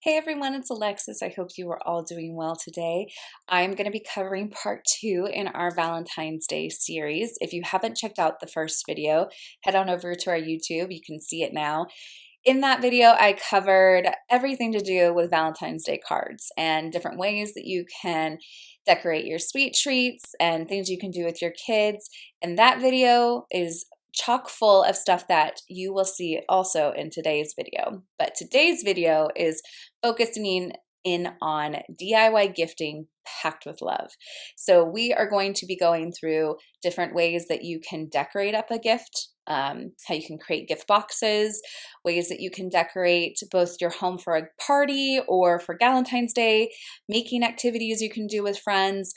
Hey everyone, it's Alexis. I hope you are all doing well today. I'm going to be covering part 2 in our Valentine's Day series. If you haven't checked out the first video, head on over to our YouTube. You can see it now. In that video, I covered everything to do with Valentine's Day cards and different ways that you can decorate your sweet treats and things you can do with your kids. And that video is chock full of stuff that you will see also in today's video. But today's video is focusing in on DIY gifting packed with love. So we are going to be going through different ways that you can decorate up a gift, how you can create gift boxes, ways that you can decorate both your home for a party or for Valentine's Day, making activities you can do with friends,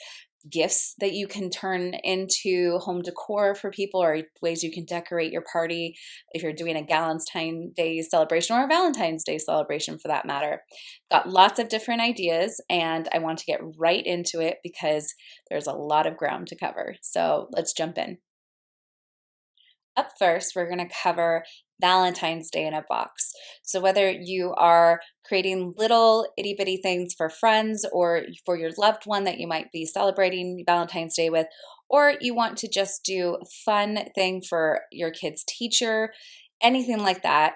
gifts that you can turn into home decor for people, or ways you can decorate your party if you're doing a Valentine's Day celebration or a Valentine's Day celebration for that matter. Got lots of different ideas and I want to get right into it because there's a lot of ground to cover. So let's jump in. Up first, we're going to cover Valentine's Day in a box. So whether you are creating little itty bitty things for friends or for your loved one that you might be celebrating Valentine's Day with, or you want to just do a fun thing for your kid's teacher, anything like that,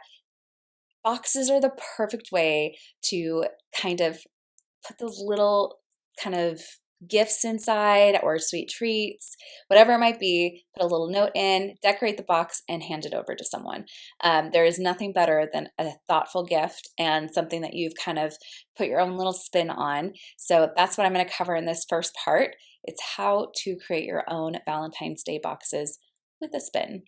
boxes are the perfect way to kind of put those little kind of gifts inside or sweet treats, whatever it might be, put a little note in, decorate the box, and hand it over to someone. There is nothing better than a thoughtful gift and something that you've kind of put your own little spin on. So that's what I'm going to cover in this first part. It's how to create your own Valentine's Day boxes with a spin.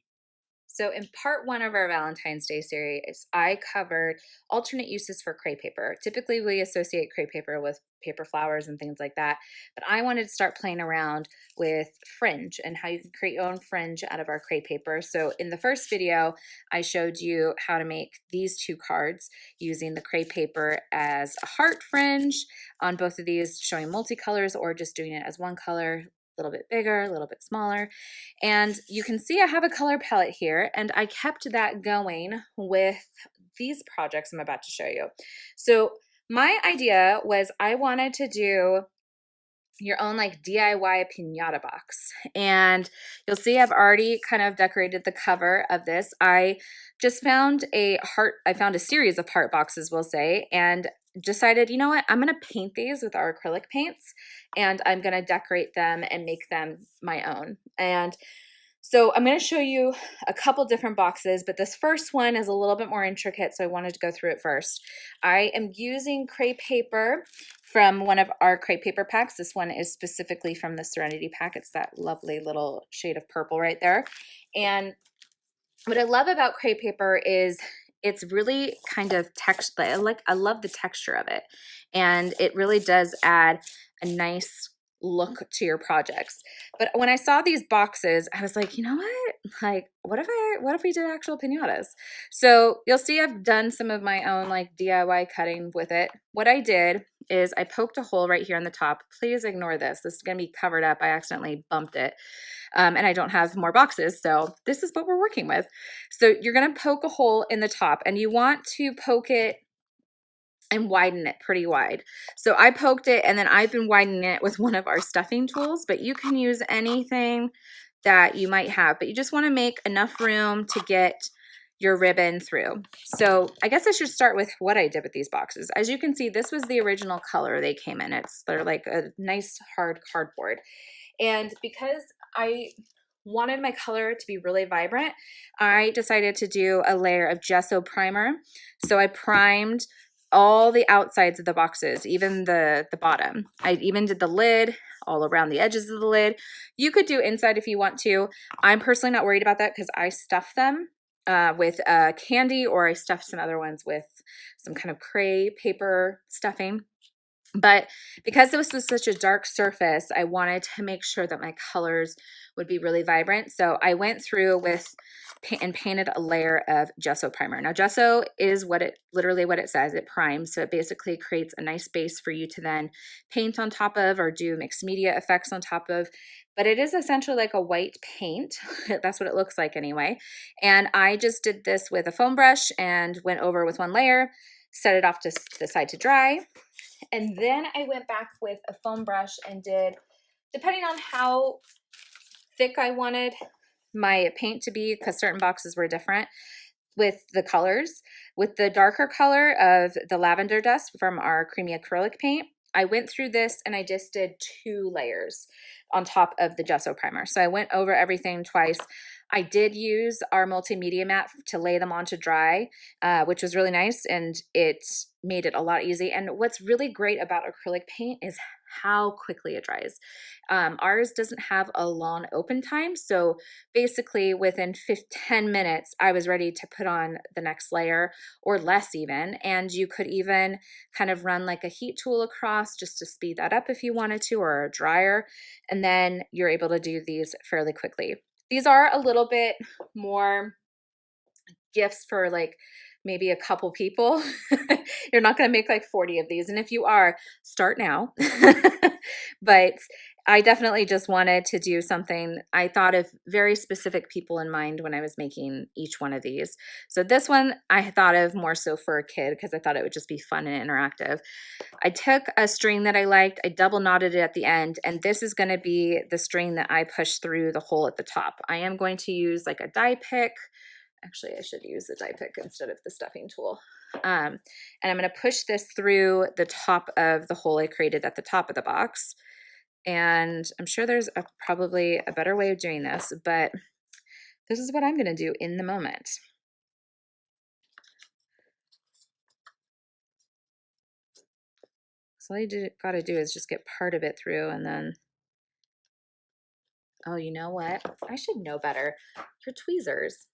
So in part 1 of our Valentine's Day series, I covered alternate uses for crepe paper. Typically, we associate crepe paper with paper flowers and things like that, but I wanted to start playing around with fringe and how you can create your own fringe out of our crepe paper. So in the first video, I showed you how to make these 2 cards using the crepe paper as a heart fringe on both of these, showing multicolors or just doing it as one color. A little bit bigger, a little bit smaller. And you can see I have a color palette here, and I kept that going with these projects I'm about to show you. So my idea was I wanted to do your own like DIY pinata box. And you'll see I've already kind of decorated the cover of this. I just found a series of heart boxes, we'll say, and decided, you know what, I'm going to paint these with our acrylic paints and I'm going to decorate them and make them my own. And so I'm going to show you a couple different boxes, but this first one is a little bit more intricate, so I wanted to go through it first. I am using crepe paper from one of our crepe paper packs. This one is specifically from the Serenity pack. It's that lovely little shade of purple right there. And what I love about crepe paper is it's really kind of I love the texture of it, and it really does add a nice look to your projects. But when I saw these boxes, I was like, you know what? Like, what if we did actual pinatas? So you'll see I've done some of my own like DIY cutting with it. What I did is I poked a hole right here on the top. Please ignore this. This is going to be covered up. I accidentally bumped it. And I don't have more boxes, so this is what we're working with. So you're going to poke a hole in the top, and you want to poke it and widen it pretty wide. So I poked it, and then I've been widening it with one of our stuffing tools, but you can use anything that you might have, but you just want to make enough room to get your ribbon through. So I guess I should start with what I did with these boxes. As you can see, this was the original color they came in. They're like a nice hard cardboard. And because I wanted my color to be really vibrant, I decided to do a layer of gesso primer. So I primed all the outsides of the boxes, even the bottom. I even did the lid, all around the edges of the lid. You could do inside if you want to. I'm personally not worried about that because I stuff them with candy, or I stuffed some other ones with some kind of crepe paper stuffing. But because this was such a dark surface, I wanted to make sure that my colors would be really vibrant. So I went through and painted a layer of gesso primer. Now gesso is literally what it says. It primes. So it basically creates a nice base for you to then paint on top of or do mixed media effects on top of. But it is essentially like a white paint. That's what it looks like anyway. And I just did this with a foam brush and went over with one layer, set it off to the side to dry. And then I went back with a foam brush and did, depending on how thick I wanted my paint to be, because certain boxes were different with the colors. With the darker color of the lavender dust from our creamy acrylic paint, I went through this and I just did 2 layers on top of the gesso primer. So I went over everything twice. I did use our multimedia mat to lay them on to dry, which was really nice, and it made it a lot easy. And what's really great about acrylic paint is how quickly it dries. Ours doesn't have a long open time, so basically within 10 minutes, I was ready to put on the next layer, or less even. And you could even kind of run like a heat tool across just to speed that up if you wanted to, or a dryer, and then you're able to do these fairly quickly. These are a little bit more gifts for like maybe a couple people. You're not going to make like 40 of these. And if you are, start now. But I definitely just wanted to do something. I thought of very specific people in mind when I was making each one of these. So this one I thought of more so for a kid because I thought it would just be fun and interactive. I took a string that I liked, I double knotted it at the end, and this is going to be the string that I push through the hole at the top. I am going to use like a die pick. Actually, I should use the die pick instead of the stuffing tool. And I'm going to push this through the top of the hole I created at the top of the box. And I'm sure there's probably a better way of doing this, but this is what I'm going to do in the moment. So all you got to do is just get part of it through, and then, oh, you know what? I should know better. Your tweezers.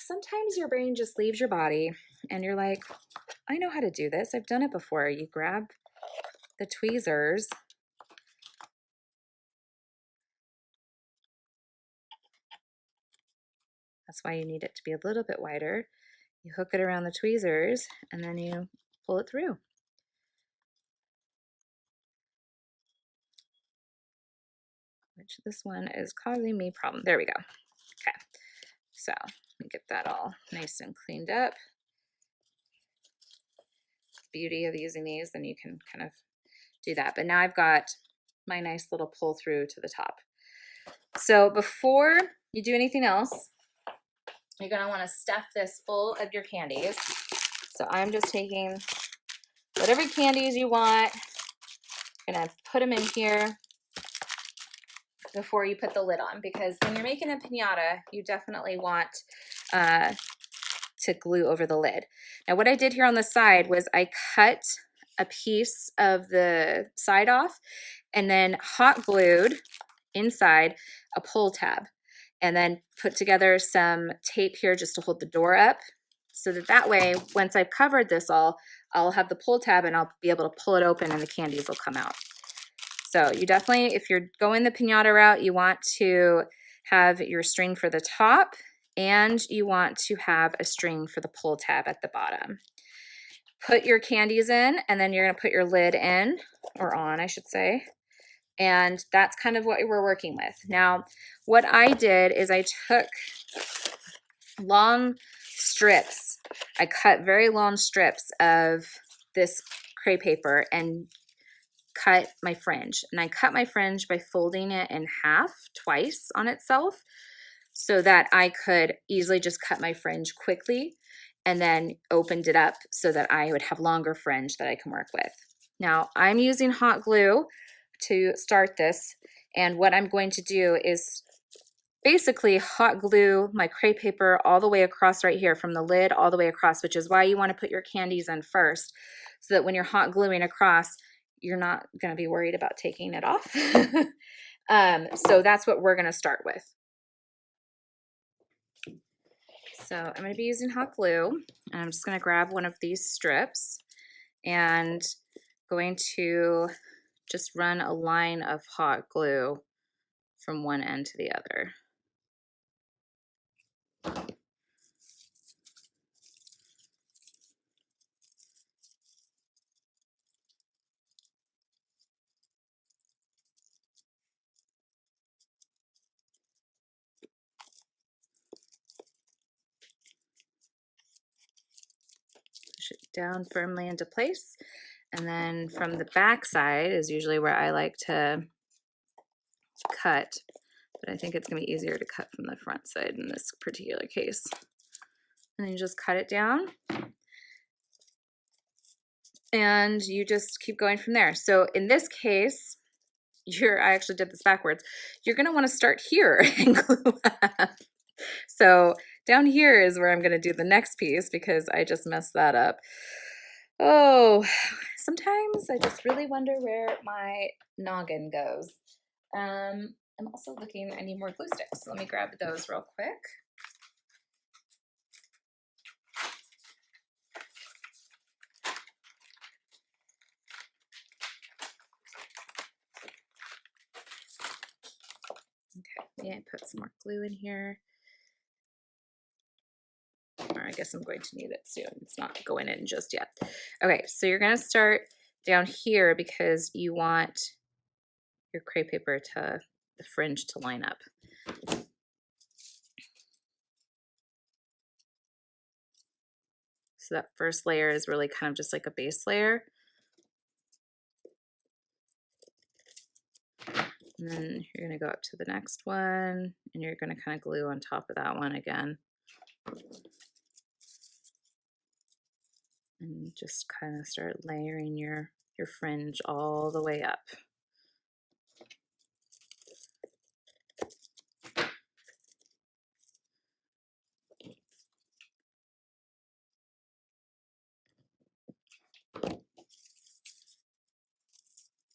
Sometimes your brain just leaves your body and you're like, I know how to do this. I've done it before. You grab the tweezers. That's why you need it to be a little bit wider. You hook it around the tweezers and then you pull it through. Which this one is causing me problem. There we go. Okay. So let me get that all nice and cleaned up. Beauty of using these, then you can kind of do that. But now I've got my nice little pull through to the top. So before you do anything else, you're going to want to stuff this full of your candies. So I'm just taking whatever candies you want. I'm going to put them in here before you put the lid on, because when you're making a piñata, you definitely want to glue over the lid. Now what I did here on the side was I cut a piece of the side off and then hot glued inside a pull tab, and then put together some tape here just to hold the door up, so that way once I've covered this all, I'll have the pull tab and I'll be able to pull it open and the candies will come out. So you definitely, if you're going the piñata route, you want to have your string for the top and you want to have a string for the pull tab at the bottom. Put your candies in, and then you're going to put your lid in, or on, I should say. And that's kind of what we're working with. Now, what I did is I took long strips. I cut very long strips of this crepe paper and cut my fringe. And I cut my fringe by folding it in half twice on itself, so that I could easily just cut my fringe quickly, and then opened it up so that I would have longer fringe that I can work with. Now I'm using hot glue to start this, and what I'm going to do is basically hot glue my crepe paper all the way across right here, from the lid all the way across, which is why you want to put your candies in first, so that when you're hot gluing across, you're not going to be worried about taking it off. So that's what we're going to start with. So I'm going to be using hot glue, and I'm just going to grab one of these strips and going to just run a line of hot glue from one end to the other. down firmly into place. And then from the back side is usually where I like to cut, but I think it's going to be easier to cut from the front side in this particular case. And then you just cut it down. And you just keep going from there. So in this case, I actually did this backwards. You're going to want to start here and glue up. So down here is where I'm going to do the next piece because I just messed that up. Oh, sometimes I just really wonder where my noggin goes. I'm also looking, I need more glue sticks. So let me grab those real quick. Okay, yeah, put some more glue in here. Or I guess I'm going to need it soon. It's not going in just yet. Okay, so you're going to start down here because you want your crepe paper to, the fringe to line up. So that first layer is really kind of just like a base layer. And then you're going to go up to the next one and you're going to kind of glue on top of that one again. And just kind of start layering your fringe all the way up.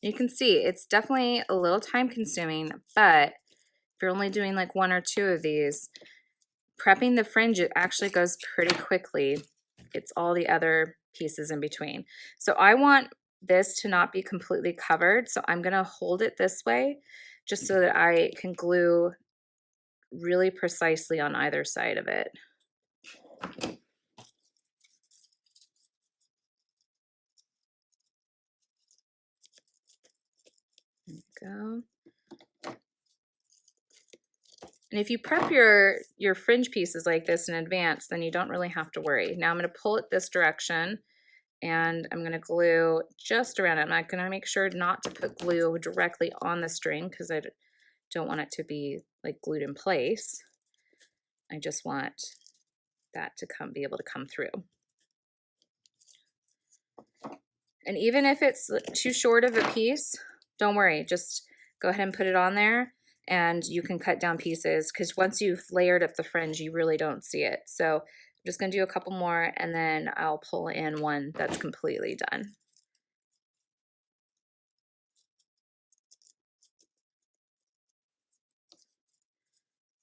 You can see it's definitely a little time consuming, but if you're only doing like 1 or 2 of these, prepping the fringe, it actually goes pretty quickly. It's all the other pieces in between. So I want this to not be completely covered. So I'm gonna hold it this way just so that I can glue really precisely on either side of it. There we go. And if you prep your fringe pieces like this in advance, then you don't really have to worry. Now I'm going to pull it this direction and I'm going to glue just around it. I'm not going to make sure not to put glue directly on the string because I don't want it to be like glued in place. I just want that to be able to come through. And even if it's too short of a piece, don't worry, just go ahead and put it on there and you can cut down pieces because once you've layered up the fringe, you really don't see it. So I'm just gonna do a couple more and then I'll pull in one that's completely done.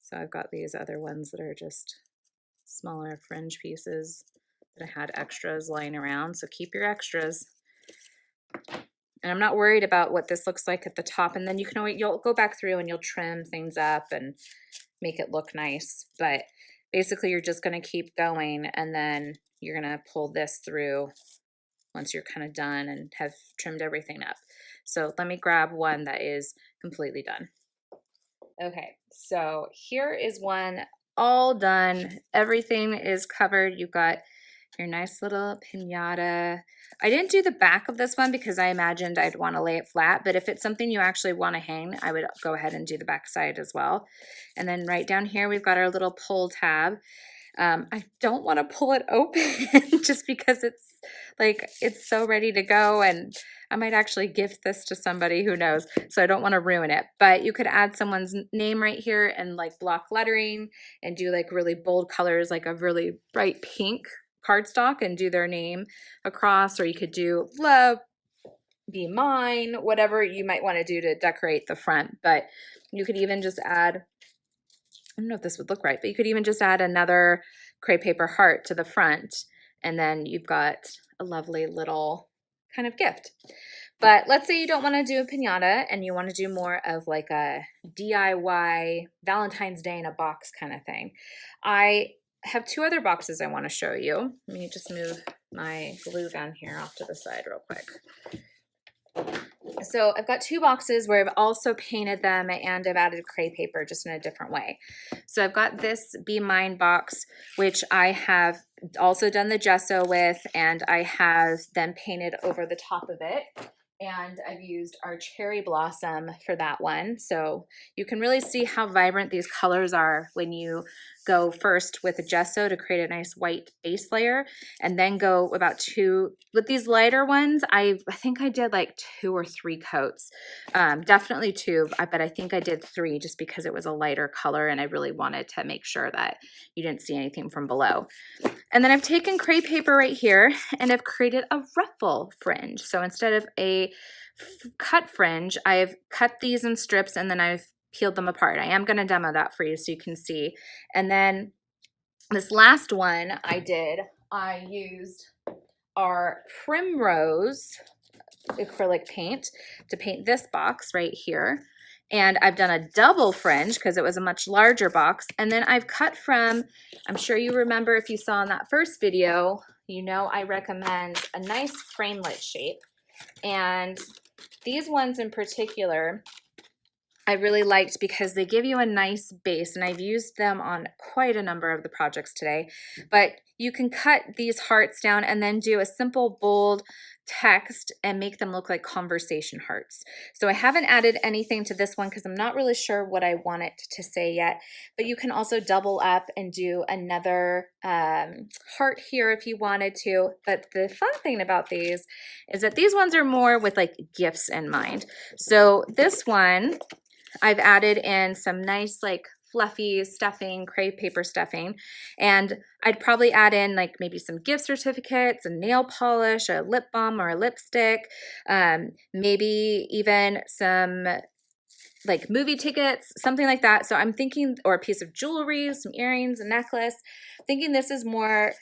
So I've got these other ones that are just smaller fringe pieces that I had extras lying around. So keep your extras. And I'm not worried about what this looks like at the top. And then you can always, you'll go back through and you'll trim things up and make it look nice. But basically you're just going to keep going and then you're going to pull this through once you're kind of done and have trimmed everything up. So let me grab one that is completely done. Okay, so here is one all done. Everything is covered. You've got your nice little pinata. I didn't do the back of this one because I imagined I'd want to lay it flat, but if it's something you actually want to hang, I would go ahead and do the back side as well. And then right down here, we've got our little pull tab. I don't want to pull it open just because it's so ready to go and I might actually gift this to somebody, who knows. So I don't want to ruin it, but you could add someone's name right here and like block lettering and do like really bold colors, like a really bright pink cardstock and do their name across, or you could do love be mine, whatever you might want to do to decorate the front. But you could even just add, I don't know if this would look right, but you could even just add another crepe paper heart to the front and then you've got a lovely little kind of gift. But let's say you don't want to do a pinata and you want to do more of like a DIY Valentine's Day in a box kind of thing. I have 2 other boxes I want to show you. Let me just move my glue gun here off to the side real quick. So I've got 2 boxes where I've also painted them and I've added crepe paper just in a different way. So I've got this Be Mine box, which I have also done the gesso with, and I have then painted over the top of it. And I've used our cherry blossom for that one. So you can really see how vibrant these colors are when you go first with a gesso to create a nice white base layer, and then go about 2 with these lighter ones. I think I did like 2 or 3 coats, definitely 2, but I think I did 3 just because it was a lighter color and I really wanted to make sure that you didn't see anything from below. And then I've taken crepe paper right here and I've created a ruffle fringe. So instead of a cut fringe, I've cut these in strips and then I've peeled them apart. I am going to demo that for you so you can see. And then this last one I used our Primrose acrylic paint to paint this box right here. And I've done a double fringe because it was a much larger box. And then I've cut from, I'm sure you remember if you saw in that first video, you know I recommend a nice framelit shape. And these ones in particular, I really liked because they give you a nice base, and I've used them on quite a number of the projects today. But you can cut these hearts down and then do a simple bold text and make them look like conversation hearts. So I haven't added anything to this one because I'm not really sure what I want it to say yet, but you can also double up and do another heart here if you wanted to. But the fun thing about these is that these ones are more with like gifts in mind. So this one, I've added in some nice like fluffy stuffing, crepe paper stuffing, and I'd probably add in like maybe some gift certificates, a nail polish, a lip balm or a lipstick, maybe even some like movie tickets, something like that. So I'm thinking, or a piece of jewelry, some earrings, a necklace, thinking this is more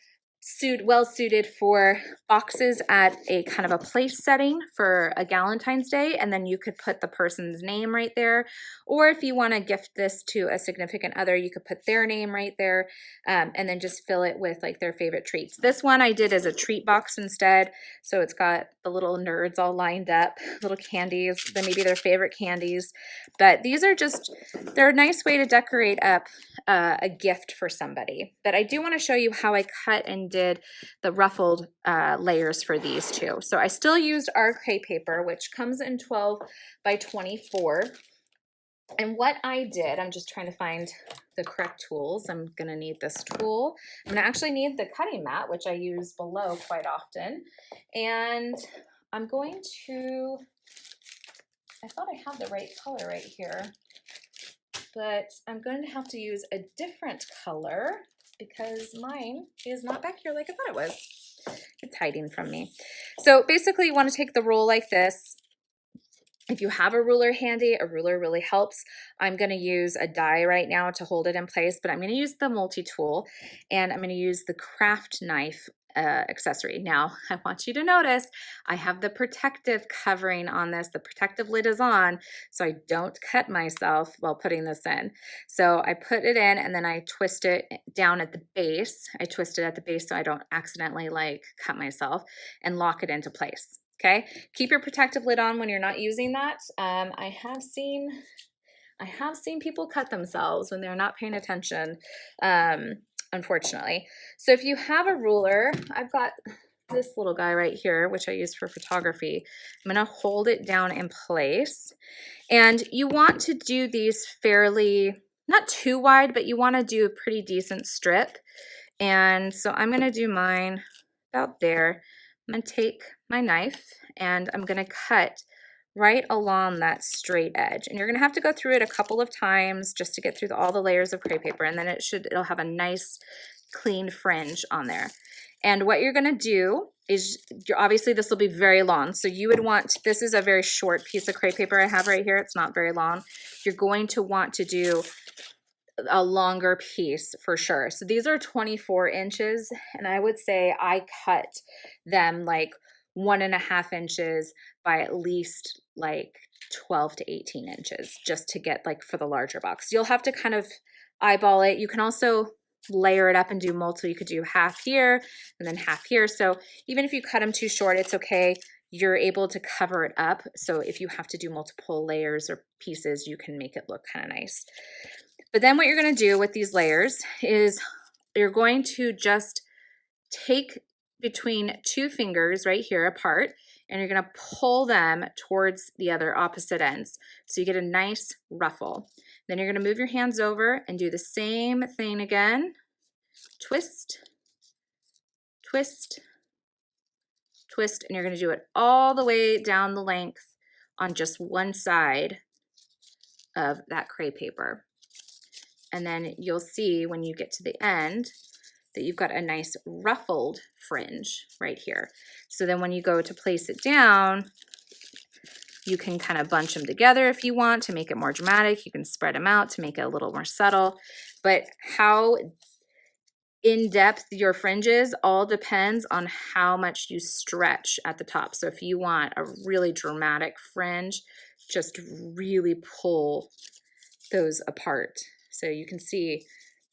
well suited for boxes at a kind of a place setting for a Valentine's Day, and then you could put the person's name right there. Or if you want to gift this to a significant other, you could put their name right there, and then just fill it with like their favorite treats. This one I did as a treat box instead, so it's got the little nerds all lined up, little candies, then maybe their favorite candies. But these are just, they're a nice way to decorate up a gift for somebody. But I do want to show you how I cut and did the ruffled layers for these two. So I still used our crepe paper, which comes in 12 by 24. And what I did, I'm just trying to find the correct tools. I'm going to need this tool. I'm going to actually need the cutting mat, which I use below quite often. And I'm going to, I thought I had the right color right here, but I'm going to have to use a different color because mine is not back here like I thought it was. It's hiding from me. So basically you want to take the roll like this. If you have a ruler handy, a ruler really helps. I'm going to use a die right now to hold it in place, but I'm going to use the multi-tool, and I'm going to use the craft knife accessory. Now, I want you to notice I have the protective covering on this. The protective lid is on, so I don't cut myself while putting this in. So I put it in, and then I twist it down at the base. I twist it at the base so I don't accidentally like cut myself, and lock it into place. Okay, keep your protective lid on when you're not using that. I have seen people cut themselves when they're not paying attention, unfortunately. So if you have a ruler, I've got this little guy right here, which I use for photography. I'm gonna hold it down in place. And you want to do these fairly, not too wide, but you wanna do a pretty decent strip. And so I'm gonna do mine about there. I'm gonna take my knife and I'm gonna cut right along that straight edge. And you're gonna have to go through it a couple of times just to get through all the layers of crepe paper, and then it'll have a nice clean fringe on there. And what you're gonna do is, obviously this will be very long, so you would want, this is a very short piece of crepe paper I have right here, it's not very long. You're going to want to do a longer piece for sure. So these are 24 inches, and I would say I cut them like 1.5 inches by at least like 12 to 18 inches just to get like for the larger box. You'll have to kind of eyeball it. You can also layer it up and do multiple. You could do half here and then half here. So even if you cut them too short, it's okay. you're able to cover it up. So if you have to do multiple layers or pieces, you can make it look kind of nice. But then what you're going to do with these layers is you're going to just take between two fingers right here apart, and you're going to pull them towards the other opposite ends. So you get a nice ruffle. Then you're going to move your hands over and do the same thing again. Twist, twist, twist, and you're going to do it all the way down the length on just one side of that crepe paper. And then you'll see when you get to the end that you've got a nice ruffled fringe right here. So then when you go to place it down, you can kind of bunch them together if you want to make it more dramatic. You can spread them out to make it a little more subtle. But how in-depth your fringes all depends on how much you stretch at the top. So if you want a really dramatic fringe, just really pull those apart. So you can see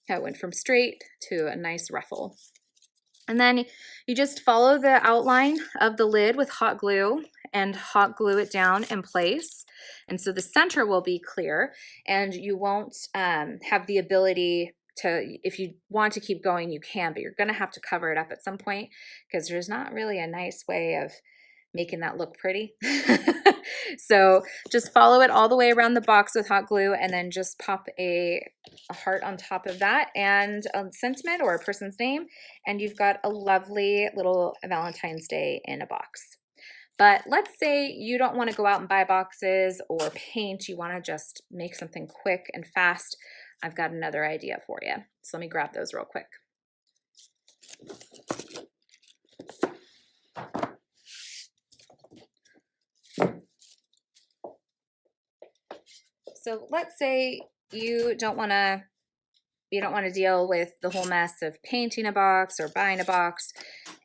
how it went from straight to a nice ruffle. And then you just follow the outline of the lid with hot glue and hot glue it down in place. And so the center will be clear, and you won't have the ability to, if you want to keep going, you can, but you're going to have to cover it up at some point because there's not really a nice way of making that look pretty. So just follow it all the way around the box with hot glue, and then just pop a heart on top of that and a sentiment or a person's name, and you've got a lovely little Valentine's Day in a box. But let's say you don't want to go out and buy boxes or paint, you want to just make something quick and fast. I've got another idea for you. So let me grab those real quick. So let's say you don't want to deal with the whole mess of painting a box or buying a box,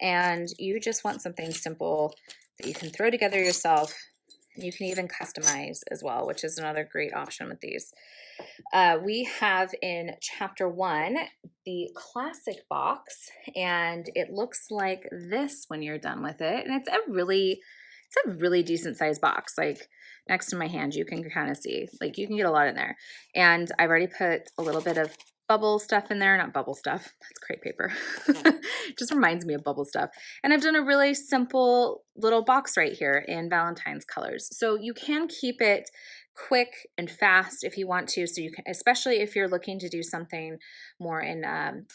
and you just want something simple that you can throw together yourself. You can even customize as well, which is another great option with these. We have in chapter 1 the classic box, and it looks like this when you're done with it. And it's a really decent sized box. Like next to my hand, you can kind of see, like you can get a lot in there. And I've already put a little bit of bubble stuff in there, not bubble stuff, that's crepe paper. It just reminds me of bubble stuff. And I've done a really simple little box right here in Valentine's colors. So you can keep it quick and fast if you want to. So you can, especially if you're looking to do something more in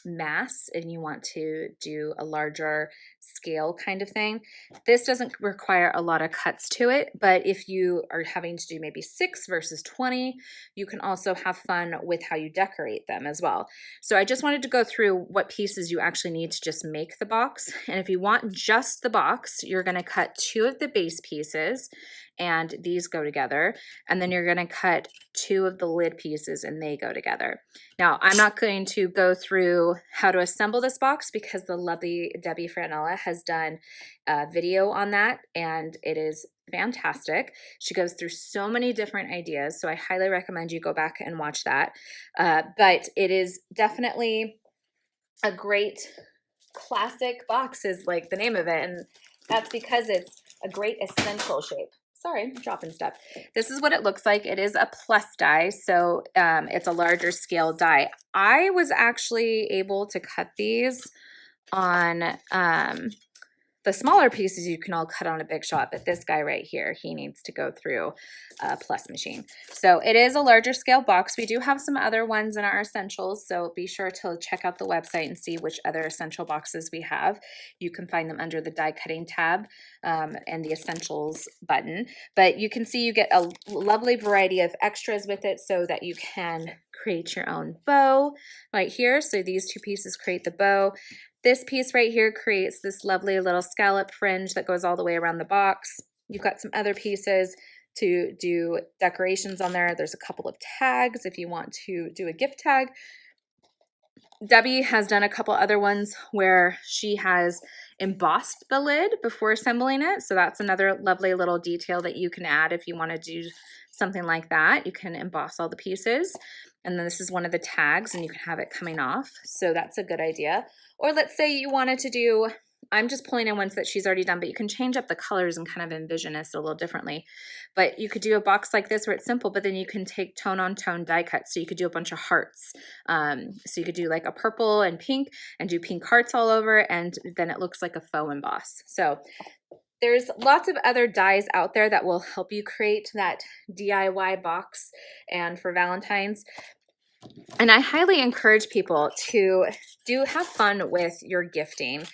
mass and you want to do a larger scale kind of thing. This doesn't require a lot of cuts to it, but if you are having to do maybe 6 versus 20, you can also have fun with how you decorate them as well. So I just wanted to go through what pieces you actually need to just make the box. And if you want just the box, you're going to cut 2 of the base pieces, and these go together. And then you're going to cut 2 of the lid pieces, and they go together. Now, I'm not going to go through how to assemble this box because the lovely Debbie Franella has done a video on that, and it is fantastic. She goes through so many different ideas, so I highly recommend you go back and watch that. But it is definitely a great classic box, is like the name of it, and that's because it's a great essential shape. Sorry, I'm dropping stuff. This is what it looks like. It is a plus die, so it's a larger scale die. I was actually able to cut these on the smaller pieces you can all cut on a Big Shot, but this guy right here, he needs to go through a plus machine. So it is a larger scale box. We do have some other ones in our essentials, so be sure to check out the website and see which other essential boxes we have. You can find them under the die cutting tab and the essentials button. But you can see you get a lovely variety of extras with it so that you can create your own bow right here. So these 2 pieces create the bow. This piece right here creates this lovely little scallop fringe that goes all the way around the box. You've got some other pieces to do decorations on there. There's a couple of tags if you want to do a gift tag. Debbie has done a couple other ones where she has embossed the lid before assembling it. So that's another lovely little detail that you can add if you want to do something like that. You can emboss all the pieces. And then this is one of the tags, and you can have it coming off. So that's a good idea. Or let's say you wanted to do I'm just pulling in ones that she's already done, but you can change up the colors and kind of envision this a little differently. But you could do a box like this where it's simple, but then you can take tone on tone die cuts. So you could do a bunch of hearts. So you could do like a purple and pink and do pink hearts all over, and then it looks like a faux emboss. So there's lots of other dies out there that will help you create that DIY box and for Valentine's. And I highly encourage people to have fun with your gifting.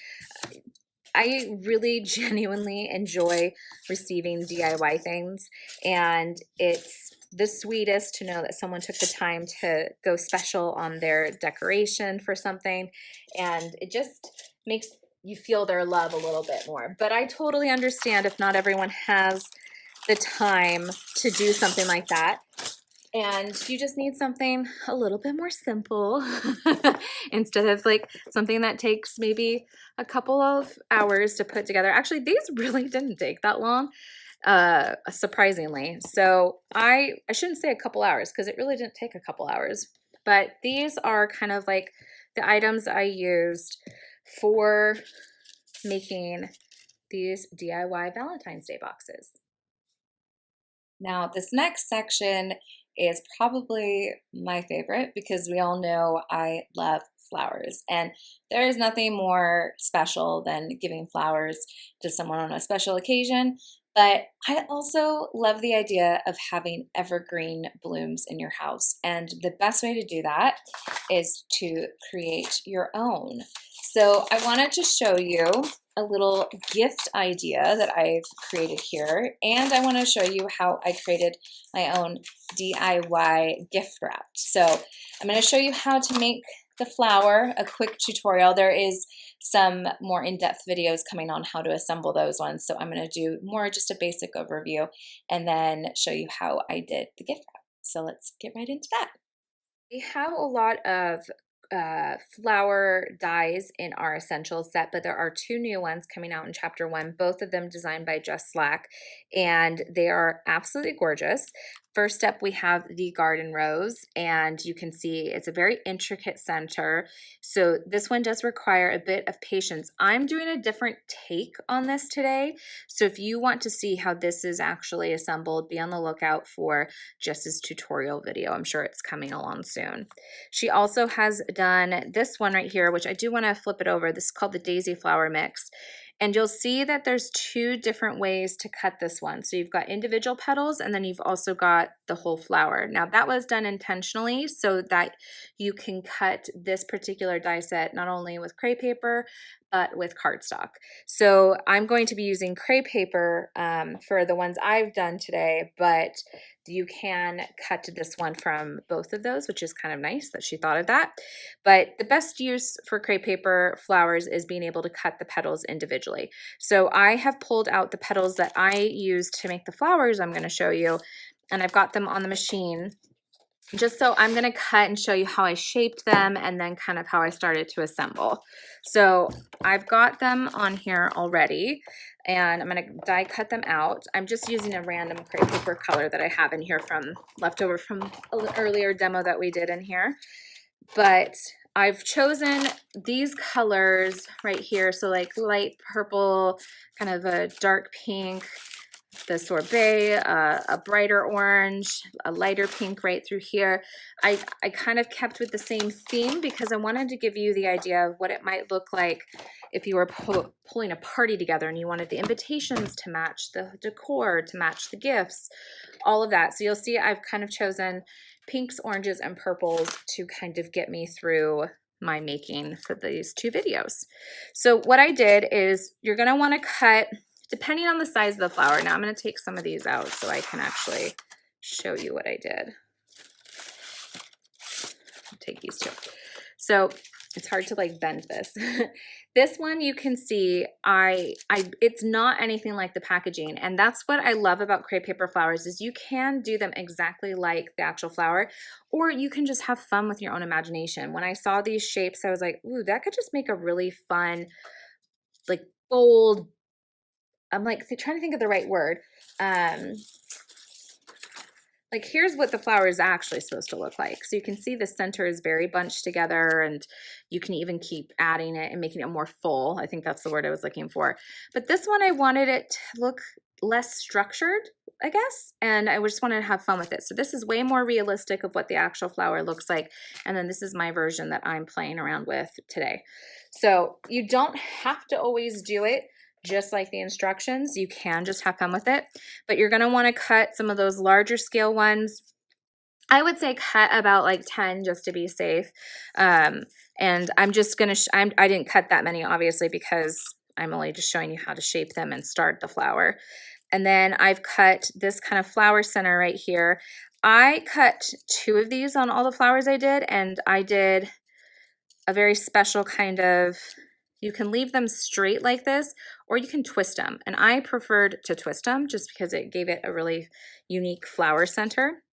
I really genuinely enjoy receiving DIY things, and it's the sweetest to know that someone took the time to go special on their decoration for something, and it just makes you feel their love a little bit more. But I totally understand if not everyone has the time to do something like that. And you just need something a little bit more simple instead of like something that takes maybe a couple of hours to put together. Actually, these really didn't take that long, surprisingly. So I shouldn't say a couple hours because it really didn't take a couple hours. But these are kind of like the items I used for making these DIY Valentine's Day boxes. Now, this next section is probably my favorite because we all know I love flowers, and there is nothing more special than giving flowers to someone on a special occasion. But I also love the idea of having evergreen blooms in your house, and the best way to do that is to create your own. So I wanted to show you a little gift idea that I've created here, and I want to show you how I created my own DIY gift wrap. So I'm going to show you how to make the flower, a quick tutorial. There is some more in-depth videos coming on how to assemble those ones, so I'm going to do more just a basic overview and then show you how I did the gift wrap. So let's get right into that. We have a lot of flower dies in our essentials set, but there are two new ones coming out in chapter 1, both of them designed by Just Slack, and they are absolutely gorgeous. First up, we have the garden rose, and you can see it's a very intricate center. So this one does require a bit of patience. I'm doing a different take on this today. So if you want to see how this is actually assembled, be on the lookout for Jess's tutorial video. I'm sure it's coming along soon. She also has done this one right here, which I do want to flip it over. This is called the Daisy Flower Mix. And you'll see that there's two different ways to cut this one. So you've got individual petals, and then you've also got the whole flower. Now that was done intentionally so that you can cut this particular die set not only with crepe paper, but with cardstock. So I'm going to be using crepe paper for the ones I've done today, but you can cut this one from both of those, which is kind of nice that she thought of that. But the best use for crepe paper flowers is being able to cut the petals individually. So I have pulled out the petals that I used to make the flowers I'm going to show you, and I've got them on the machine. Just so I'm going to cut and show you how I shaped them and then kind of how I started to assemble. So I've got them on here already, and I'm going to die cut them out. I'm just using a random crepe paper color that I have in here from leftover from an earlier demo that we did in here. But I've chosen these colors right here. So like light purple, kind of a dark pink, the sorbet, a brighter orange, a lighter pink right through here. I kind of kept with the same theme because I wanted to give you the idea of what it might look like if you were pulling a party together and you wanted the invitations to match the decor, to match the gifts, all of that. So you'll see I've kind of chosen pinks, oranges, and purples to kind of get me through my making for these two videos. So what I did is you're going to want to cut depending on the size of the flower. Now I'm going to take some of these out so I can actually show you what I did. I'll take these two. So it's hard to like bend this. This one you can see it's not anything like the packaging, and that's what I love about crepe paper flowers is you can do them exactly like the actual flower, or you can just have fun with your own imagination. When I saw these shapes, I was like, ooh, that could just make a really fun, like bold, I'm like trying to think of the right word. like here's what the flower is actually supposed to look like. So you can see the center is very bunched together, and you can even keep adding it and making it more full. I think that's the word I was looking for. But this one, I wanted it to look less structured, I guess, and I just wanted to have fun with it. So this is way more realistic of what the actual flower looks like. And then this is my version that I'm playing around with today. So you don't have to always do it just like the instructions. You can just have fun with it, but you're going to want to cut some of those larger scale ones. I would say cut about like 10 just to be safe. And I'm just going to, I didn't cut that many obviously because I'm only just showing you how to shape them and start the flower. And then I've cut this kind of flower center right here. I cut 2 of these on all the flowers I did, and I did a very special kind of, you can leave them straight like this, or you can twist them. And I preferred to twist them just because it gave it a really unique flower center.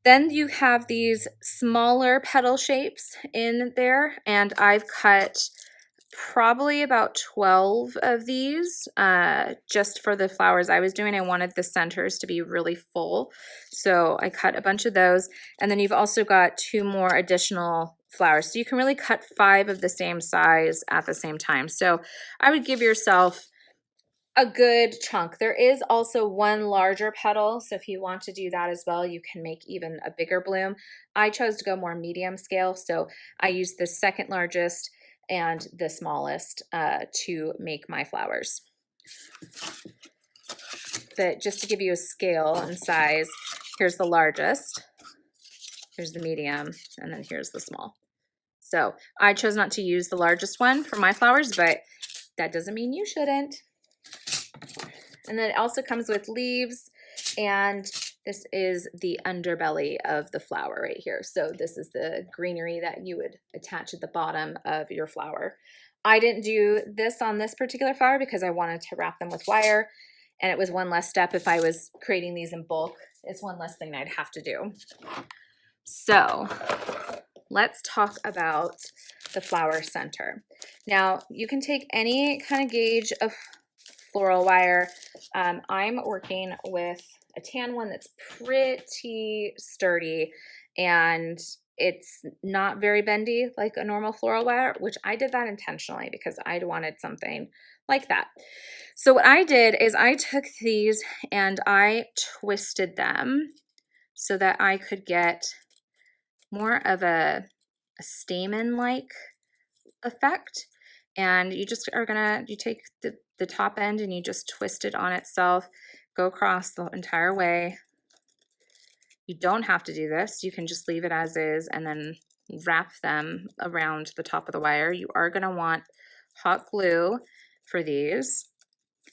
Then you have these smaller petal shapes in there, and I've cut probably about 12 of these just for the flowers I was doing. I wanted the centers to be really full, so I cut a bunch of those. And then you've also got 2 more additional flowers, so you can really cut 5 of the same size at the same time. So I would give yourself a good chunk. There is also 1 larger petal, so if you want to do that as well, you can make even a bigger bloom. I chose to go more medium scale, so I used the second largest and the smallest to make my flowers. But just to give you a scale and size, here's the largest, here's the medium, and then here's the small. So I chose not to use the largest one for my flowers, but that doesn't mean you shouldn't. And then it also comes with leaves, and this is the underbelly of the flower right here. So this is the greenery that you would attach at the bottom of your flower. I didn't do this on this particular flower because I wanted to wrap them with wire, and it was one less step. If I was creating these in bulk, it's one less thing I'd have to do. So let's talk about the flower center. Now you can take any kind of gauge of floral wire. I'm working with a tan one that's pretty sturdy, and it's not very bendy like a normal floral wire, which I did that intentionally because I wanted something like that. So what I did is I took these and I twisted them so that I could get more of a stamen-like effect. And you just are gonna, you take the top end and you just twist it on itself, go across the entire way. You don't have to do this. You can just leave it as is and then wrap them around the top of the wire. You are gonna want hot glue for these,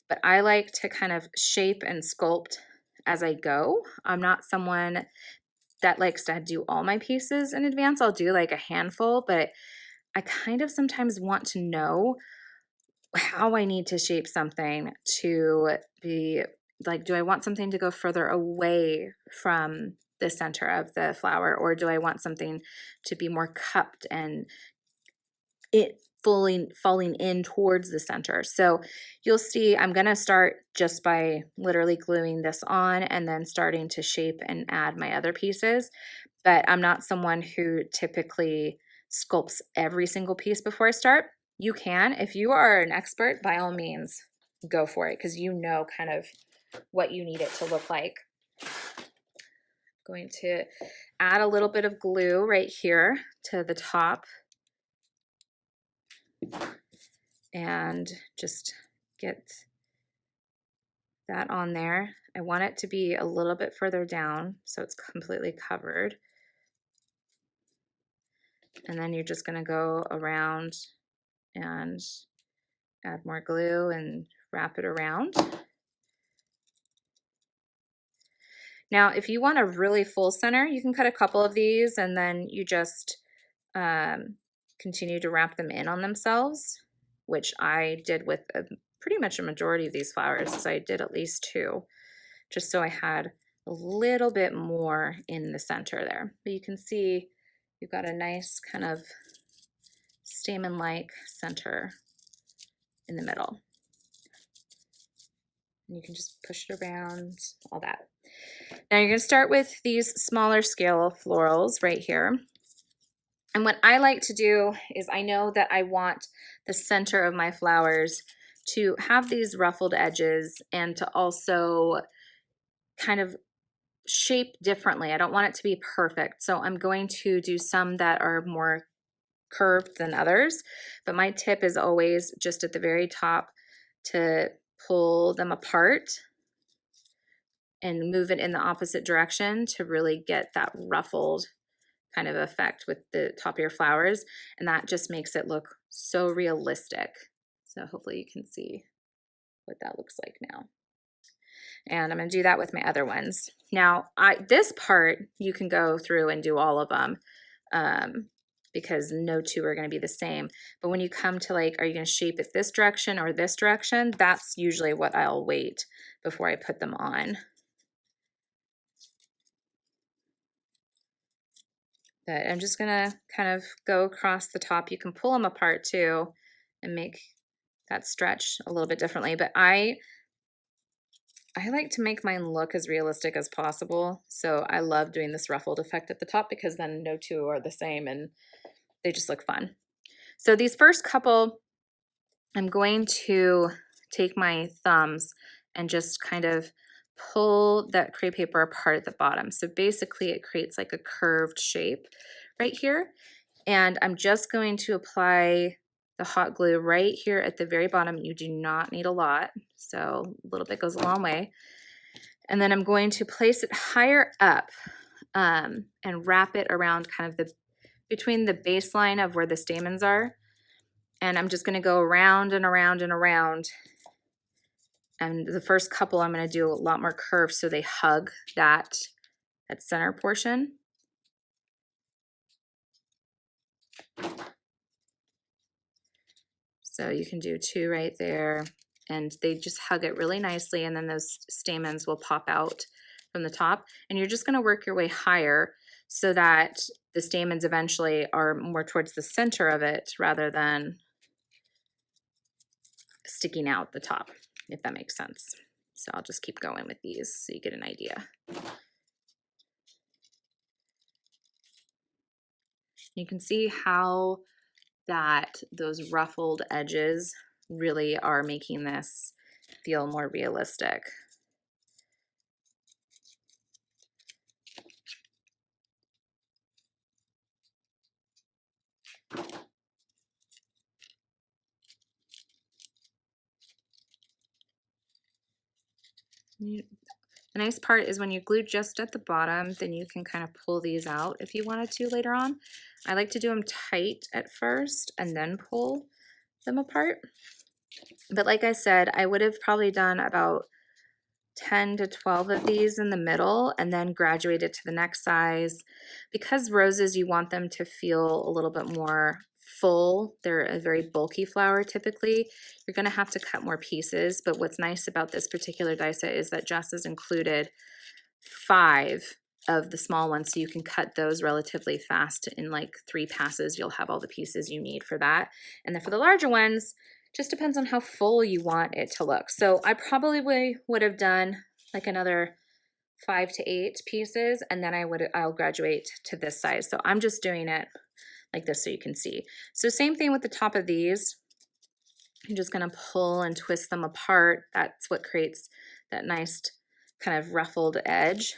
but I like to kind of shape and sculpt as I go. I'm not someone that likes to do all my pieces in advance. I'll do like a handful, but I kind of sometimes want to know how I need to shape something to be like, do I want something to go further away from the center of the flower, or do I want something to be more cupped and it fully falling in towards the center? So you'll see I'm going to start just by literally gluing this on and then starting to shape and add my other pieces. But I'm not someone who typically sculpts every single piece before I start. You can, if you are an expert, by all means, go for it because you know kind of what you need it to look like. Going to add a little bit of glue right here to the top and just get that on there. I want it to be a little bit further down so it's completely covered. And then you're just going to go around and add more glue and wrap it around. Now, if you want a really full center, you can cut a couple of these and then you just continue to wrap them in on themselves, which I did with pretty much a majority of these flowers. So I did at least 2, just so I had a little bit more in the center there. But you can see you've got a nice kind of stamen-like center in the middle. And you can just push it around, all that. Now you're going to start with these smaller scale florals right here. And what I like to do is I know that I want the center of my flowers to have these ruffled edges and to also kind of shape differently. I don't want it to be perfect. So I'm going to do some that are more curved than others. But my tip is always just at the very top to pull them apart and move it in the opposite direction to really get that ruffled kind of effect with the top of your flowers. And that just makes it look so realistic. So hopefully you can see what that looks like now. And I'm going to do that with my other ones. Now, this part, you can go through and do all of them because no two are going to be the same. But when you come to like, are you going to shape it this direction or this direction? That's usually what I'll wait before I put them on. But I'm just gonna kind of go across the top. You can pull them apart too and make that stretch a little bit differently. But I like to make mine look as realistic as possible. So I love doing this ruffled effect at the top because then no two are the same and they just look fun. So these first couple, I'm going to take my thumbs and just kind of pull that crepe paper apart at the bottom. So basically it creates like a curved shape right here. And I'm just going to apply the hot glue right here at the very bottom. You do not need a lot, so a little bit goes a long way. And then I'm going to place it higher up and wrap it around kind of between the baseline of where the stamens are. And I'm just going to go around and around and around. And the first couple I'm going to do a lot more curved so they hug that center portion. So you can do two right there and they just hug it really nicely, and then those stamens will pop out from the top. And you're just going to work your way higher so that the stamens eventually are more towards the center of it rather than sticking out the top, if that makes sense. So I'll just keep going with these so you get an idea. You can see how those ruffled edges really are making this feel more realistic. The nice part is when you glue just at the bottom, then you can kind of pull these out if you wanted to later on. I like to do them tight at first and then pull them apart. But like I said, I would have probably done about 10 to 12 of these in the middle and then graduated to the next size. Because roses, you want them to feel a little bit more full. They're a very bulky flower typically. You're going to have to cut more pieces, but what's nice about this particular die set is that Jess has included 5 of the small ones, so you can cut those relatively fast. In like 3 passes you'll have all the pieces you need for that. And then for the larger ones, just depends on how full you want it to look. So I probably would have done like another 5 to 8 pieces, and then I'll graduate to this size. So I'm just doing it like this so you can see. So same thing with the top of these. I'm just going to pull and twist them apart. That's what creates that nice kind of ruffled edge.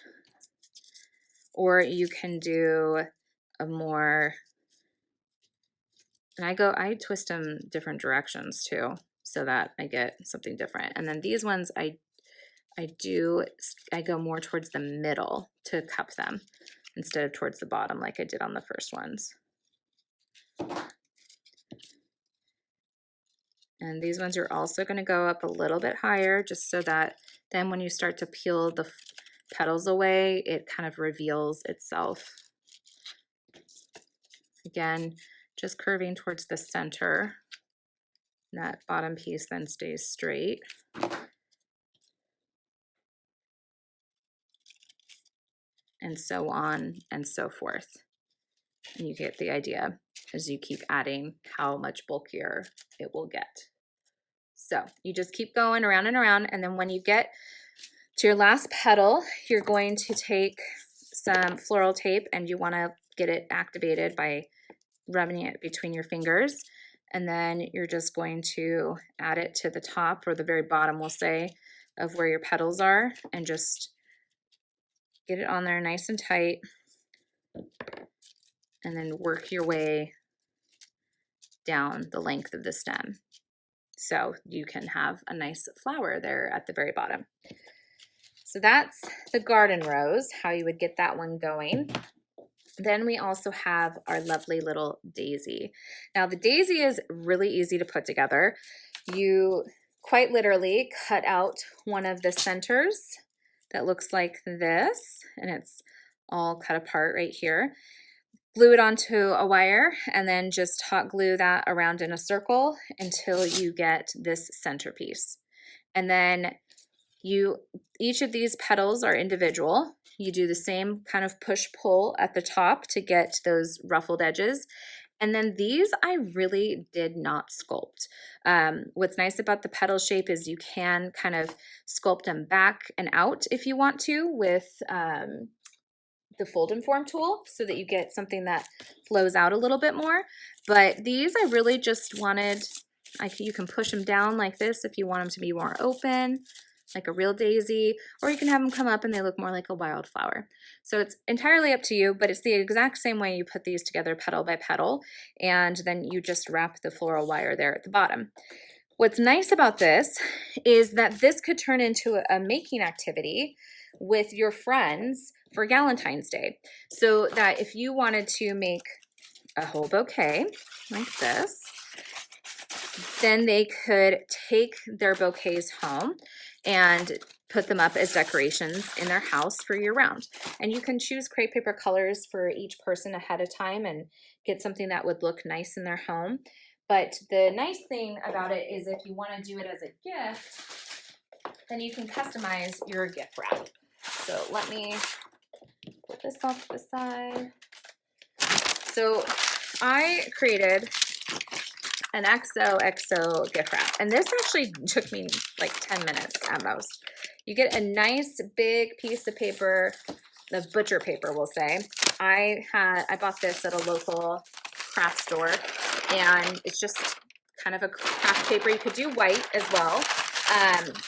Or you can do a more, and I twist them different directions too, so that I get something different. And then these ones I go more towards the middle to cup them instead of towards the bottom like I did on the first ones. And these ones are also going to go up a little bit higher just so that then when you start to peel the petals away, it kind of reveals itself. Again, just curving towards the center. That bottom piece then stays straight. And so on and so forth. And you get the idea as you keep adding how much bulkier it will get. So you just keep going around and around, and then when you get To your last petal, you're going to take some floral tape and you want to get it activated by rubbing it between your fingers. And then you're just going to add it to the top or the very bottom, we'll say, of where your petals are, and just get it on there nice and tight. And then work your way down the length of the stem, so you can have a nice flower there at the very bottom. So that's the garden rose, how you would get that one going. Then we also have our lovely little daisy. Now the daisy is really easy to put together. You quite literally cut out one of the centers that looks like this, and it's all cut apart right here. Glue it onto a wire and then just hot glue that around in a circle until you get this centerpiece. And then each of these petals are individual. You do the same kind of push-pull at the top to get those ruffled edges. And then these I really did not sculpt. What's nice about the petal shape is you can kind of sculpt them back and out if you want to with the fold and form tool, so that you get something that flows out a little bit more. But these I really just wanted, you can push them down like this if you want them to be more open, like a real daisy, or you can have them come up and they look more like a wildflower. So it's entirely up to you, but it's the exact same way you put these together petal by petal, and then you just wrap the floral wire there at the bottom. What's nice about this is that this could turn into a making activity with your friends for Valentine's Day. So that if you wanted to make a whole bouquet like this, then they could take their bouquets home and put them up as decorations in their house for year round. And you can choose crepe paper colors for each person ahead of time and get something that would look nice in their home. But the nice thing about it is if you want to do it as a gift, then you can customize your gift wrap. So let me put this off to the side. So I created an XOXO gift wrap, and this actually took me like 10 minutes at most. You get a nice big piece of paper, the butcher paper we'll say. I bought this at a local craft store, and it's just kind of a craft paper. You could do white as well.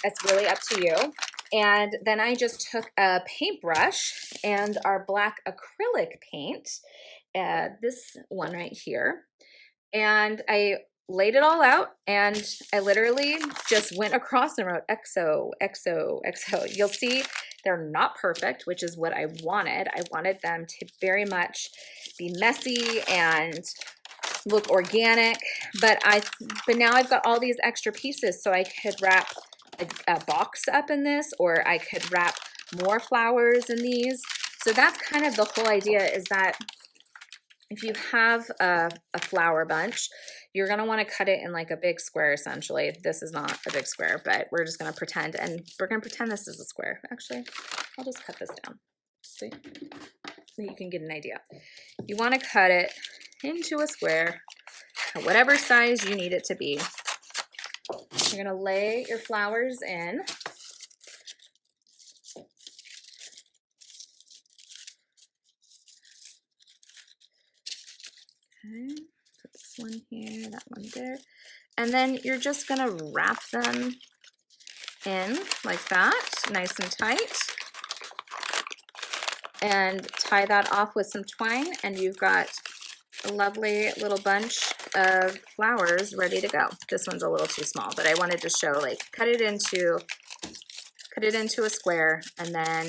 It's really up to you. And then I just took a paintbrush and our black acrylic paint, this one right here, and I laid it all out, and I literally just went across and wrote XO, XO, XO. You'll see they're not perfect, which is what I wanted. I wanted them to very much be messy and look organic, but now I've got all these extra pieces, so I could wrap a box up in this, or I could wrap more flowers in these. So that's kind of the whole idea, is that if you have a flower bunch, you're going to want to cut it in like a big square, essentially. This is not a big square, but we're just going to pretend, and we're going to pretend this is a square. Actually, I'll just cut this down. See? So you can get an idea. You want to cut it into a square, whatever size you need it to be. You're going to lay your flowers in. Okay, put this one here, that one there. And then you're just going to wrap them in like that, nice and tight. And tie that off with some twine, and you've got a lovely little bunch of flowers ready to go. This one's a little too small, but I wanted to show, like, cut it into a square, and then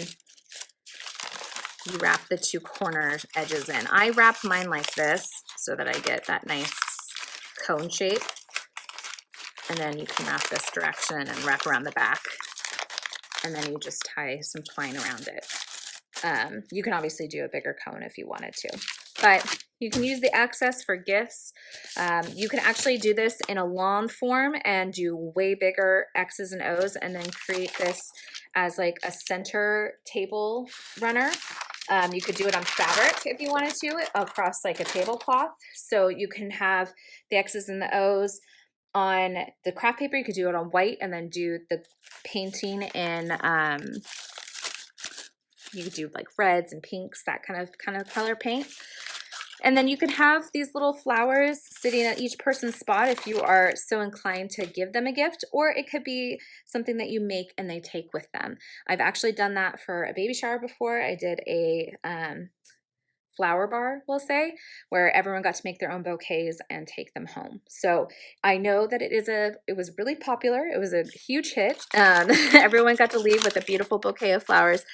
you wrap the two corner edges in. I wrap mine like this so that I get that nice cone shape, and then you can wrap this direction and wrap around the back, and then you just tie some twine around it. You can obviously do a bigger cone if you wanted to, but you can use the excess for gifts. You can actually do this in a lawn form and do way bigger X's and O's, and then create this as like a center table runner. You could do it on fabric if you wanted to, across like a tablecloth. So you can have the X's and the O's On the craft paper, you could do it on white and then do the painting in, you could do like reds and pinks, that kind of color paint. And then you could have these little flowers sitting at each person's spot if you are so inclined to give them a gift, or it could be something that you make and they take with them. I've actually done that for a baby shower before. I did a flower bar, we'll say, where everyone got to make their own bouquets and take them home. So I know that it was really popular. It was a huge hit. Everyone got to leave with a beautiful bouquet of flowers.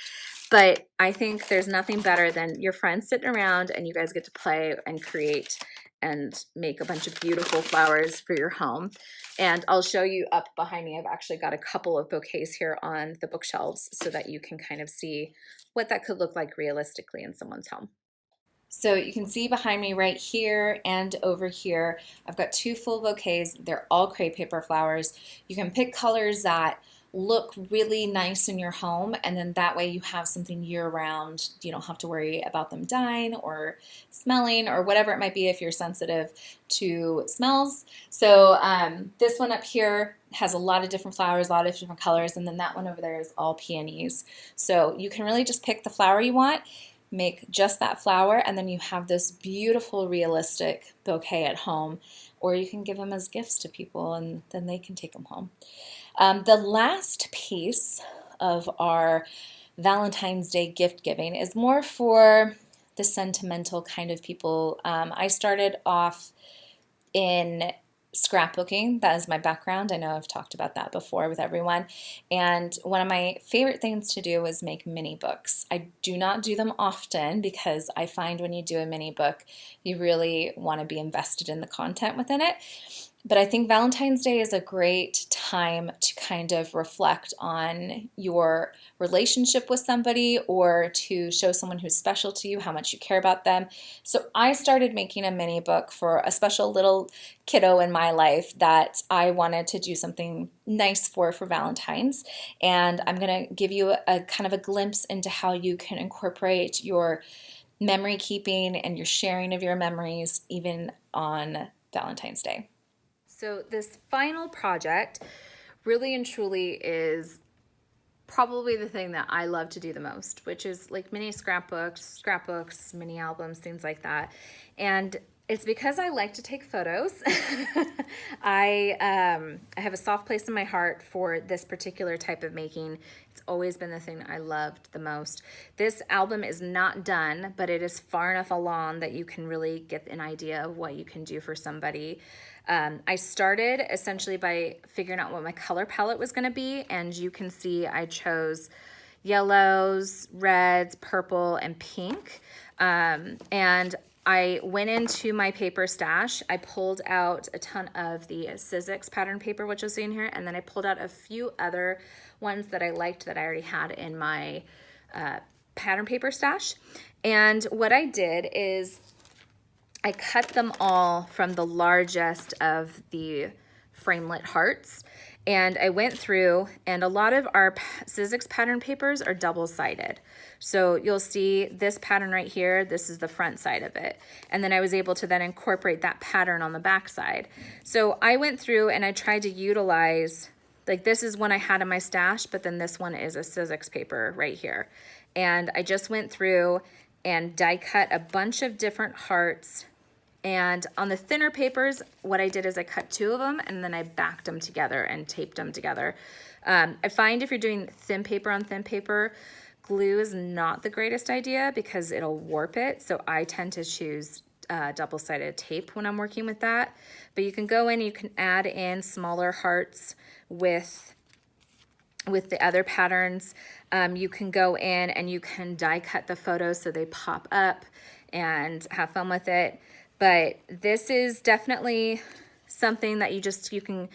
But I think there's nothing better than your friends sitting around and you guys get to play and create and make a bunch of beautiful flowers for your home. And I'll show you up behind me. I've actually got a couple of bouquets here on the bookshelves so that you can kind of see what that could look like realistically in someone's home. So you can see behind me right here and over here, I've got 2 full bouquets. They're all crepe paper flowers. You can pick colors that look really nice in your home, and then that way you have something year-round. You don't have to worry about them dying or smelling or whatever it might be if you're sensitive to smells. So this one up here has a lot of different flowers, a lot of different colors, and then that one over there is all peonies. So you can really just pick the flower you want, make just that flower, and then you have this beautiful realistic bouquet at home, or you can give them as gifts to people and then they can take them home. The last piece of our Valentine's Day gift giving is more for the sentimental kind of people. I started off in scrapbooking. That is my background. I know I've talked about that before with everyone. And one of my favorite things to do is make mini books. I do not do them often because I find when you do a mini book, you really want to be invested in the content within it. But I think Valentine's Day is a great time to kind of reflect on your relationship with somebody or to show someone who's special to you how much you care about them. So I started making a mini book for a special little kiddo in my life that I wanted to do something nice for Valentine's. And I'm going to give you a kind of a glimpse into how you can incorporate your memory keeping and your sharing of your memories even on Valentine's Day. So this final project really and truly is probably the thing that I love to do the most, which is like mini scrapbooks, mini albums, things like that. And it's because I like to take photos. I have a soft place in my heart for this particular type of making. It's always been the thing that I loved the most. This album is not done, but it is far enough along that you can really get an idea of what you can do for somebody. I started essentially by figuring out what my color palette was going to be, and you can see I chose yellows, reds, purple, and pink. And I went into my paper stash. I pulled out a ton of the Sizzix pattern paper, which you'll see in here, and then I pulled out a few other ones that I liked that I already had in my pattern paper stash. And what I did is I cut them all from the largest of the framelit hearts, and I went through, and a lot of our Sizzix pattern papers are double-sided. So you'll see this pattern right here, this is the front side of it. And then I was able to then incorporate that pattern on the back side. So I went through and I tried to utilize, like this is one I had in my stash, but then this one is a Sizzix paper right here. And I just went through and die cut a bunch of different hearts. And on the thinner papers, what I did is I cut 2 of them and then I backed them together and taped them together. I find if you're doing thin paper on thin paper, glue is not the greatest idea because it'll warp it. So I tend to choose double-sided tape when I'm working with that. But you can go in, you can add in smaller hearts with the other patterns. You can go in and you can die cut the photos so they pop up and have fun with it. But this is definitely something that you can,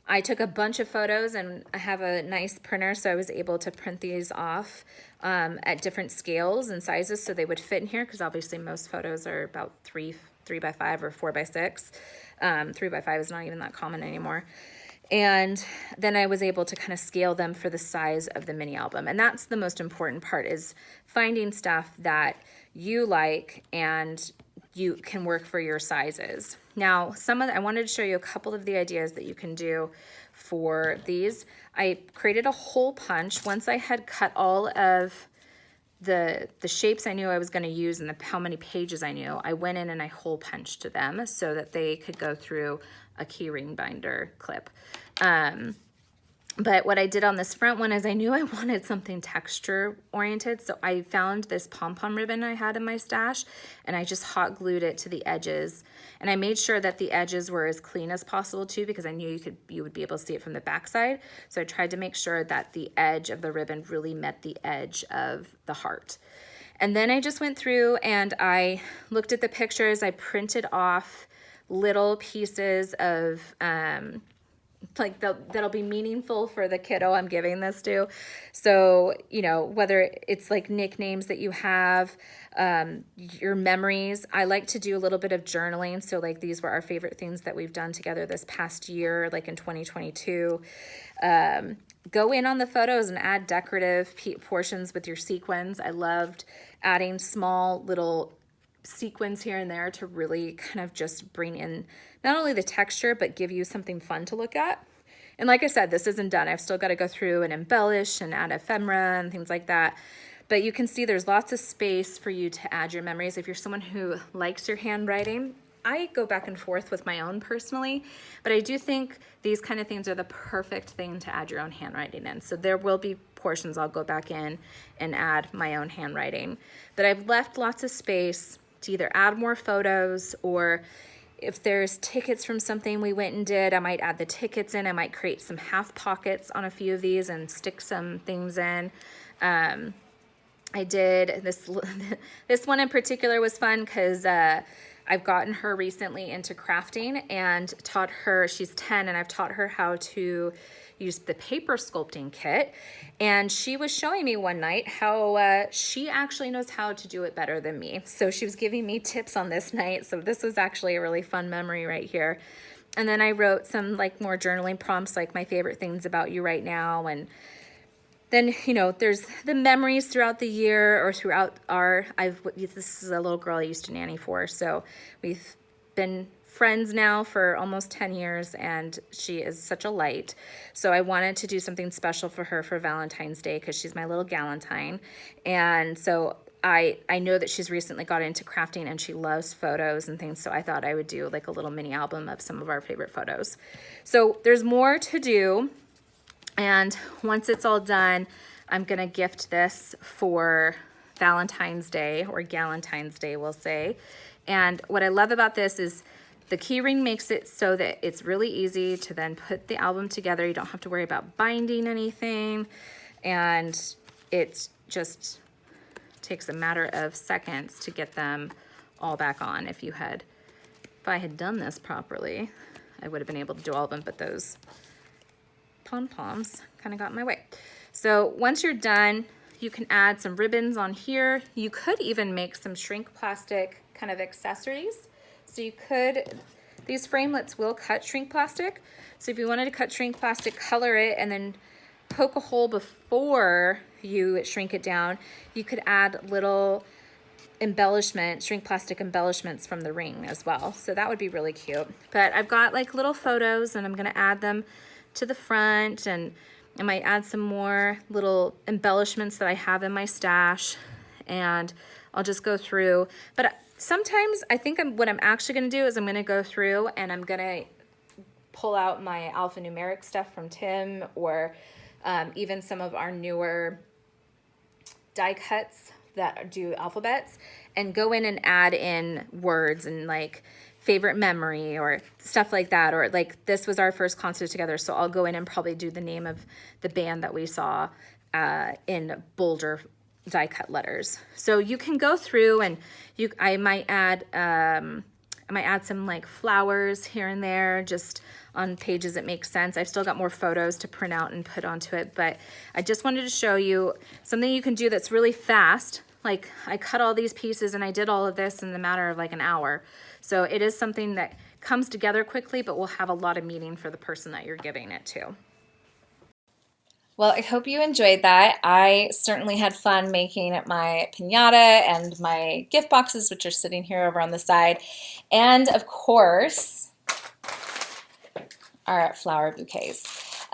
I took a bunch of photos and I have a nice printer, so I was able to print these off at different scales and sizes so they would fit in here, because obviously most photos are about 3 by 5 or 4 by 6. 3 by 5 is not even that common anymore. And then I was able to kind of scale them for the size of the mini album. And that's the most important part, is finding stuff that you like and you can work for your sizes. Now, I wanted to show you a couple of the ideas that you can do for these. I created a hole punch. Once I had cut all of the shapes I knew I was going to use and how many pages I knew, I went in and I hole punched them so that they could go through a keyring binder clip. But what I did on this front one is I knew I wanted something texture oriented. So I found this pom-pom ribbon I had in my stash and I just hot glued it to the edges. And I made sure that the edges were as clean as possible too, because I knew you would be able to see it from the backside. So I tried to make sure that the edge of the ribbon really met the edge of the heart. And then I just went through and I looked at the pictures. I printed off little pieces of, like that'll be meaningful for the kiddo I'm giving this to. So, you know, whether it's like nicknames that you have, your memories. I like to do a little bit of journaling. So like these were our favorite things that we've done together this past year, like in 2022. Go in on the photos and add decorative portions with your sequins. I loved adding small little sequins here and there to really kind of just bring in not only the texture, but give you something fun to look at. And like I said, this isn't done. I've still got to go through and embellish and add ephemera and things like that. But you can see there's lots of space for you to add your memories. If you're someone who likes your handwriting, I go back and forth with my own personally, but I do think these kind of things are the perfect thing to add your own handwriting in. So there will be portions I'll go back in and add my own handwriting. But I've left lots of space to either add more photos, or if there's tickets from something we went and did, I might add the tickets in. I might create some half pockets on a few of these and stick some things in. I did this, this one in particular was fun because I've gotten her recently into crafting and taught her, she's 10, and I've taught her how to use the paper sculpting kit. And she was showing me one night how she actually knows how to do it better than me. So she was giving me tips on this night. So this was actually a really fun memory right here. And then I wrote some like more journaling prompts, like my favorite things about you right now. And then, you know, there's the memories throughout the year or throughout this is a little girl I used to nanny for. So we've been friends now for almost 10 years and she is such a light. So I wanted to do something special for her for Valentine's Day because she's my little Valentine. And so I know that she's recently got into crafting and she loves photos and things. So I thought I would do like a little mini album of some of our favorite photos. So there's more to do. And once it's all done, I'm gonna gift this for Valentine's Day, or Galentine's Day, we'll say. And what I love about this is the keyring makes it so that it's really easy to then put the album together. You don't have to worry about binding anything. And it just takes a matter of seconds to get them all back on. If I had done this properly, I would have been able to do all of them, but those pom-poms kind of got in my way. So once you're done, you can add some ribbons on here. You could even make some shrink plastic kind of accessories. So you could, these framelits will cut shrink plastic. So if you wanted to cut shrink plastic, color it, and then poke a hole before you shrink it down, you could add little shrink plastic embellishments from the ring as well. So that would be really cute. But I've got like little photos and I'm gonna add them to the front, and I might add some more little embellishments that I have in my stash, and I'll just go through. But sometimes I think what I'm actually going to do is I'm going to go through and I'm going to pull out my alphanumeric stuff from Tim, or even some of our newer die cuts that do alphabets, and go in and add in words and like favorite memory or stuff like that. Or like this was our first concert together, so I'll go in and probably do the name of the band that we saw in bolder die cut letters. So you can go through and I might add some like flowers here and there just on pages that make sense. I've still got more photos to print out and put onto it, but I just wanted to show you something you can do that's really fast. Like I cut all these pieces and I did all of this in the matter of like an hour. So it is something that comes together quickly, but will have a lot of meaning for the person that you're giving it to. Well, I hope you enjoyed that. I certainly had fun making my pinata and my gift boxes, which are sitting here over on the side. And of course, our flower bouquets.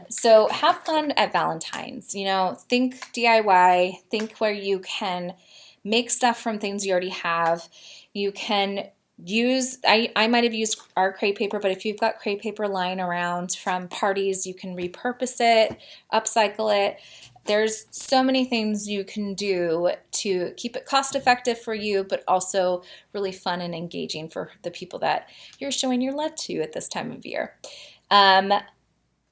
So have fun at Valentine's. You know, think DIY, think where you can make stuff from things you already have. You can use, I might have used our crepe paper, but if you've got crepe paper lying around from parties, you can repurpose it, upcycle it. There's so many things you can do to keep it cost effective for you, but also really fun and engaging for the people that you're showing your love to at this time of year.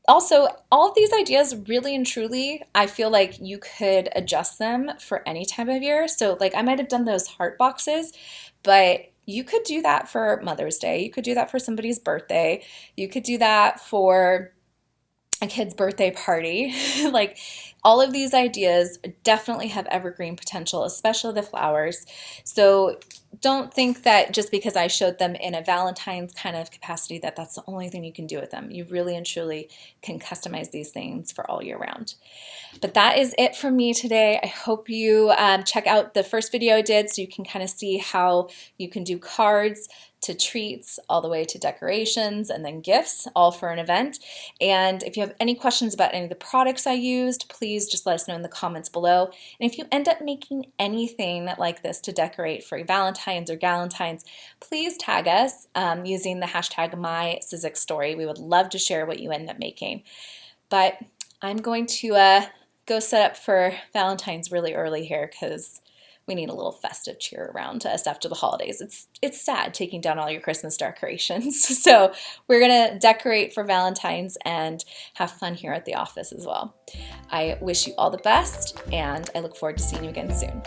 Also, all of these ideas really and truly, I feel like you could adjust them for any time of year. So like I might have done those heart boxes, but you could do that for Mother's Day. You could do that for somebody's birthday. You could do that for a kid's birthday party. Like all of these ideas definitely have evergreen potential, especially the flowers. So don't think that just because I showed them in a Valentine's kind of capacity that that's the only thing you can do with them. You really and truly can customize these things for all year round. But that is it for me today. I hope you check out the first video I did so you can kind of see how you can do cards to treats all the way to decorations and then gifts, all for an event. And if you have any questions about any of the products I used, please just let us know in the comments below. And if you end up making anything like this to decorate for Valentine's or Galentine's, please tag us using the hashtag #MySizzixStory. We would love to share what you end up making. But I'm going to go set up for Valentine's really early here because we need a little festive cheer around us after the holidays. It's sad taking down all your Christmas decorations. So we're gonna decorate for Valentine's and have fun here at the office as well. I wish you all the best and I look forward to seeing you again soon.